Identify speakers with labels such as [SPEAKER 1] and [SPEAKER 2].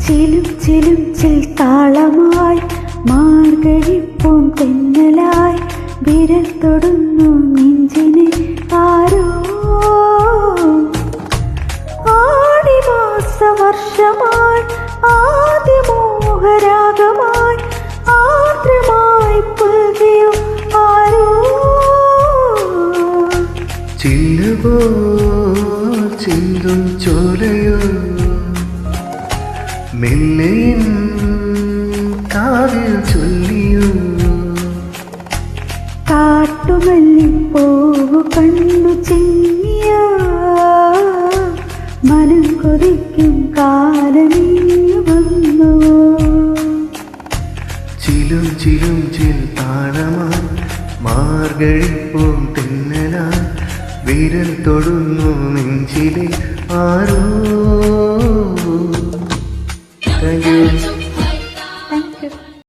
[SPEAKER 1] ചിലും ചിലും ചിൽ താളമായി മാർഗഴിപ്പൂം തെന്നലായി വിരൽ തൊടുന്നു നെഞ്ചിനെ ആരോ. ആടിമാസവർഷമായി ആദിമോഹരാഗമായി ആർദ്രമായി പുൽകിയോ ആരോ.
[SPEAKER 2] ചില്ലുപോ ചിന്തും ചോലയോ മെല്ലയും കാതിൽ ചൊല്ലിയോ.
[SPEAKER 1] കാട്ടുമല്ലിപ്പൂവ് കണ്ണു ചിങ്ങിയ മനം കൊതിക്കും കാലമീ വന്നു.
[SPEAKER 2] ചിലും ചിലും ചിൽ താളമായി മാർഗഴിപ്പൂം തെന്നലായി വിരൽ തൊടുന്നു നെഞ്ചിലെ ആരോ.